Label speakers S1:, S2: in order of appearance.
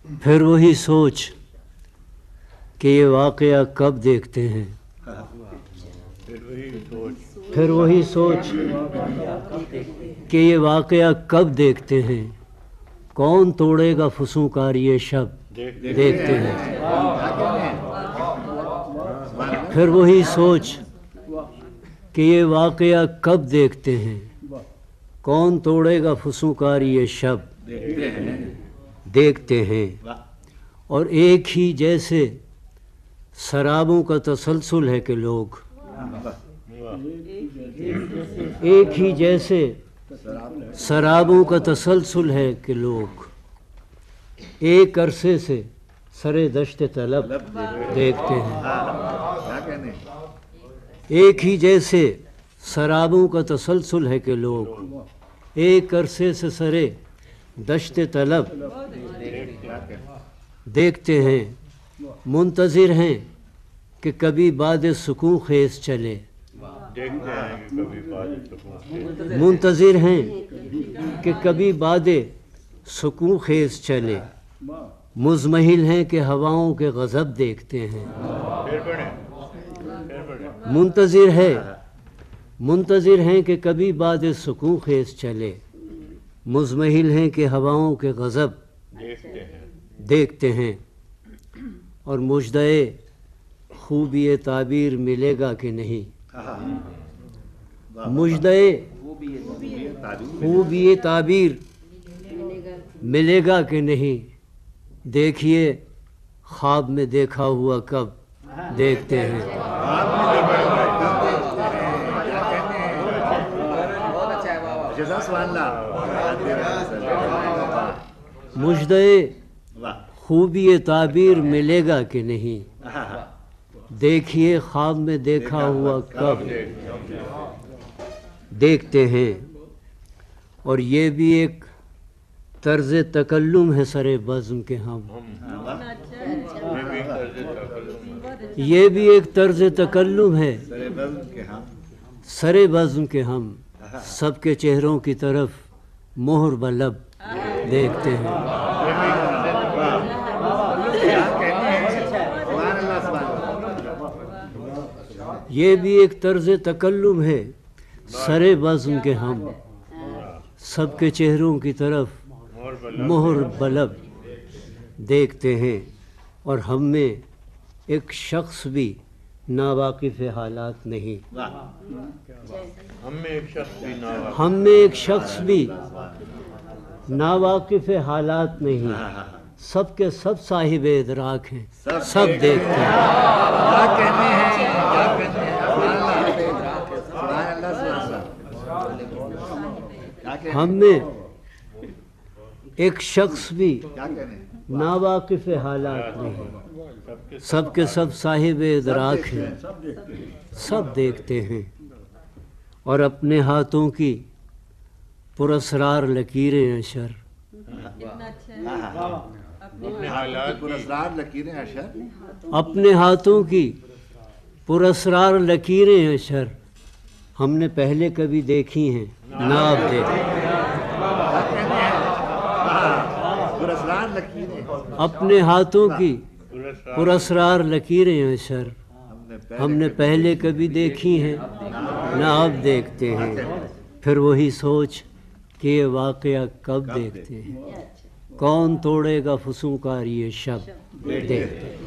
S1: پھر وہی سوچ کہ یہ واقعہ کب دیکھتے ہیں، پھر وہی سوچ کہ یہ واقعہ کب دیکھتے ہیں، کون توڑے گا فسونکار یہ شب دیکھتے ہیں۔ پھر وہی سوچ کہ یہ واقعہ کب دیکھتے ہیں، کون توڑے گا فسونکار یہ شب دیکھتے ہیں۔ اور ایک ہی جیسے سرابوں کا تسلسل ہے کہ لوگ، ایک ہی جیسے سرابوں کا تسلسل ہے کہ لوگ ایک عرصے سے سرے دشت طلب دیکھتے ہیں۔ ایک ہی جیسے سرابوں کا تسلسل ہے کہ لوگ ایک عرصے سے سرے دشت طلب دیکھتے ہیں، منتظر ہیں کہ کبھی باد سکون خیز چلے، منتظر ہیں کہ کبھی باد سکون خیز چلے، مزمحل ہیں کہ ہواؤں کے غضب دیکھتے ہیں۔ منتظر ہیں کہ کبھی باد سکون خیز چلے، مزمحل ہیں کہ ہواؤں کے غضب دیکھتے ہیں۔ اور مژدۂ خوبی تعبیر ملے گا کہ نہیں، مژدۂ خوبی تعبیر ملے گا کہ نہیں، دیکھیے خواب میں دیکھا ہوا کب دیکھتے ہیں۔ مژدۂ خوبی تعبیر ملے گا کہ نہیں، دیکھیے خواب میں دیکھا ہوا کب دیکھتے ہیں۔ اور یہ بھی ایک طرز تکلم ہے سر بزم کے ہم، یہ بھی ایک طرز تکلم ہے سر بزم کے ہم، سب کے چہروں کی طرف مہر بلب دیکھتے ہیں۔ یہ بھی ایک طرز تکلم ہے سر بزم کے ہم، سب کے چہروں کی طرف مہر بلب دیکھتے ہیں۔ اور ہم میں ایک شخص بھی ناواقف حالات نہیں، ہم میں ایک شخص بھی ناواقف حالات نہیں، سب کے سب صاحب ادراک ہیں، سب دیکھتے ہیں۔ ہم میں ایک شخص بھی ناواقف حالات نہیں، سب کے سب صاحب ادراک ہیں، سب دیکھتے ہیں۔ اور اپنے ہاتھوں کی پراسرار لکیریں اشر، اپنے ہاتھوں کی پراسرار لکیریں اشر ہم نے پہلے کبھی دیکھی ہیں نہ اب دیکھیں۔ اپنے ہاتھوں کی پراسرار لکیریں اشر ہم نے پہلے کبھی دیکھی ہیں نہ اب دیکھتے ہیں۔ پھر وہی سوچ کہ یہ واقعہ کب دیکھتے ہیں، کون توڑے گا فسونکار یہ شب دیکھتے ہیں۔